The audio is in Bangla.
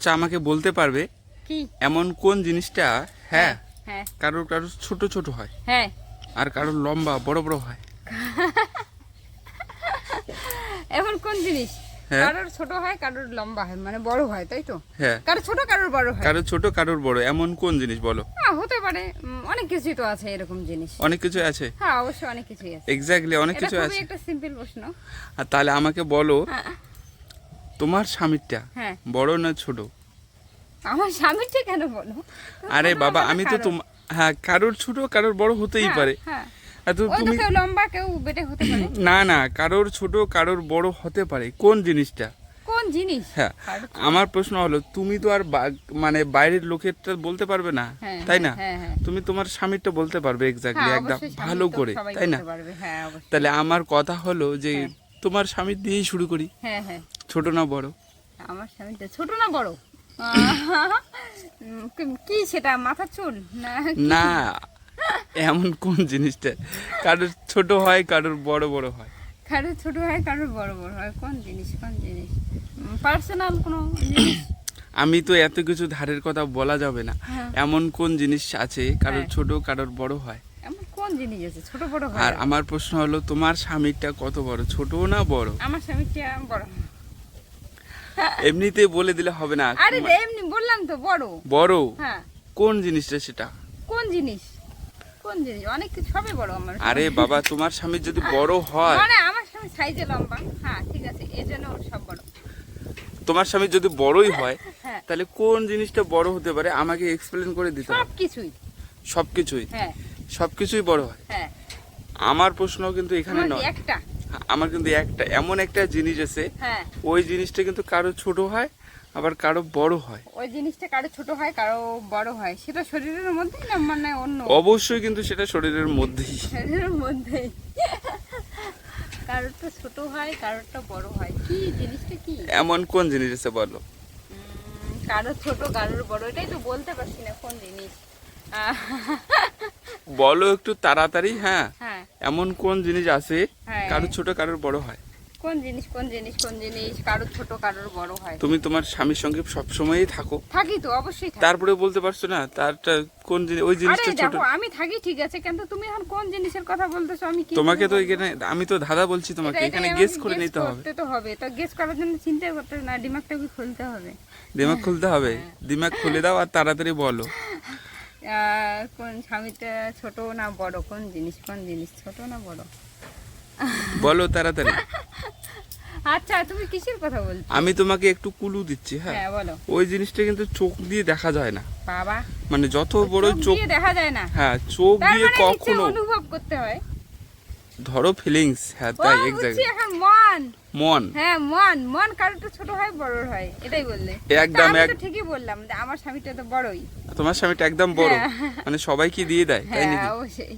আচ্ছা আমাকে বলতে পারবে কি এমন কোন জিনিসটা হ্যাঁ হ্যাঁ কারোর কারোর ছোট ছোট হয় হ্যাঁ আর কারোর লম্বা বড় বড় হয়? এমন কোন জিনিস হ্যাঁ। কারোর ছোট হয় কারোর লম্বা হয় মানে বড় হয় তাই তো? হ্যাঁ, কারোর ছোট কারোর বড় হয়। কারোর ছোট কারোর বড় এমন কোন জিনিস বলো? হ্যাঁ হতে পারে, অনেক কিছুই তো আছে এরকম জিনিস। অনেক কিছু আছে। হ্যাঁ অবশ্যই অনেক কিছুই আছে। এক্স্যাক্টলি অনেক এটা কিছু খুবই আছে। একটা সিম্পল প্রশ্ন। আর তাহলে আমাকে বলো হ্যাঁ। তোমার স্বামীরটা হ্যাঁ। বড় না ছোট? আমার স্বামীরটা কেন বলো? আরে ছোট বাবা হবে আমি তো কারোর। হ্যাঁ কারোর ছোট কারোর বড় হতেই হ্যাঁ, পারে। হ্যাঁ। আর তো ওই তো তুমি কেউ লম্বা কেউ বেটে হতে পারে। না না কারোর ছোট কারোর বড় হতে পারে কোন জিনিসটা? কোন জিনিস? হ্যাঁ কারোর ছোট। আমার প্রশ্ন হলো তুমি তো আর মানে বাইরের লোকেরটা বলতে পারবে না হ্যাঁ, তাই না? হ্যাঁ, হ্যাঁ। তুমি তোমার স্বামীরটা বলতে পারবে এক্স্যাক্টলি হ্যাঁ, একদম অবশ্যই স্বামী ভালো তো করে সবাই তাই না? বলতে পারবে। হ্যাঁ অবশ্যই। তাহলে আমার কথা হলো যে হ্যাঁ। তোমার স্বামীর দিয়েই শুরু করি। হ্যাঁ হ্যাঁ। ছোট না বড়? আমার স্বামীটা ছোট না বড়? কি সেটা মাথার চুল না কি? না এমন কোন জিনিসটা কারোর ছোট হয় কারোর বড় বড় হয়? কারোর ছোট হয় কারোর বড় বড় হয়। কোন জিনিস কোন জিনিস? পার্সোনাল কোনো জিনিস? আমি তো এত কিছু ধারের কথা বলা যাবে না। হ্যাঁ। এমন কোন জিনিস আছে কারোর হ্যাঁ। ছোট কারোর বড় হয়? এমন কোন জিনিস আছে ছোট বড় হয়? আর আমার প্রশ্ন হলো তোমার স্বামীরটা কত বড়, ছোট না বড়? আমার স্বামীটা বড়। এমনিতে বলে দিলে হবে না। আরে এমনি বললাম তো বড়। বড় হ্যাঁ। কোন জিনিসটা সেটা? কোন জিনিস? কোন জিনিস? অনেক কিছু সবই বড় আমার। আরে বাবা তোমার স্বামী যদি বড় হয়, মানে আমার স্বামী সাইজে লম্বা। হ্যাঁ ঠিক আছে, এজন্য ওর সব বড়। তোমার স্বামী যদি বড়ই হয় হ্যাঁ। তাহলে কোন জিনিসটা বড় হতে পারে আমাকে এক্সপ্লেন করে দিতে সব হবে। কিছুই। সবকিছুই? হ্যাঁ সবকিছুই বড় হয়? হ্যাঁ। আমার প্রশ্ন কিন্তু এখানে আমার নয়। একটা। আমার কিন্তু এমন একটা জিনিস আছে হ্যাঁ। ওই জিনিসটা কিন্তু কারো ছোট হয় আবার কারো বড় হয়। ওই জিনিসটা কারো ছোট হয় কারো বড় হয়, সেটা শরীরের মধ্যেই না মানে অন্য? অবশ্যই কিন্তু সেটা শরীরের মধ্যেই। শরীরের মধ্যেই। কারোরটা ছোট হয় কারোরটা বড় হয়, কি জিনিসটা কি? এমন কোন জিনিস আছে বলো? কারোর ছোট কারোর বড়, এটাই তো বলতে পারছি না কোন জিনিস। বলো একটু তাড়াতাড়ি। হ্যাঁ হ্যাঁ এমন কোন জিনিস আছে হ্যাঁ। কারো ছোট কারোর বড় হয়? কোন জিনিস কোন জিনিস কোন জিনিস কারোর ছোট কারোর বড় হয়? তুমি তোমার স্বামীর সঙ্গে সবসময়ই থাকো, থাকি তো অবশ্যই থাকি। তারপরে বলতে পারছো না তারটা কোন জিনিস, ওই আরে জিনিসটা ছোট? দেখো আমি থাকি ঠিক আছে, কিন্তু তুমি এখন কোন জিনিসের কথা বলতেছো আমি কি তোমাকে তো বলবো? এখানে আমি তো ধাঁধা বলছি তোমাকে, এটা- এখানে এটাই গেস আমাকে করে guess নিতে হবে। করতে তো হবে, তো গেস করার জন্য চিন্তা করতে না, দিমাগটাকে খুলতে হবে। দিমাগ খুলতে হবে। হ্যাঁ। দিমাগ খুলে দাও আর তাড়াতাড়ি বলো। কোন স্বামীটা ছোট না বড়, কোন জিনিস ছোট না বড়? বলো তাড়াতাড়ি। আচ্ছা তুমি কিসের কথা বলছো? আমি তোমাকে একটু কুলু দিচ্ছি। হ্যাঁ হ্যাঁ বলো। ওই জিনিসটা কিন্তু চোখ দিয়ে দেখা যায় না, বাবা, মানে যত বড় চোখ। দিয়ে দেখা যায় না? হ্যাঁ চোখ তার দিয়ে মানে নিচে কখনো অনুভব করতে হয়। ধরো ফিলিংস। হ্যাঁ ও তাই বুঝছি এক্স্যাক্টলি। এখন, মন। মন। হ্যাঁ মন, মন কারোরটা ছোট হয় বড় হয়, এটাই বললে? একদম, তা আমি তো ঠিকই বললাম যে আমার স্বামীটা তো বড়ই। তোমার স্বামীটা একদম বড়, হ্যাঁ। মানে সবাইকে দিয়ে দেয় তাই হ্যাঁ নাকি? অবশ্যই।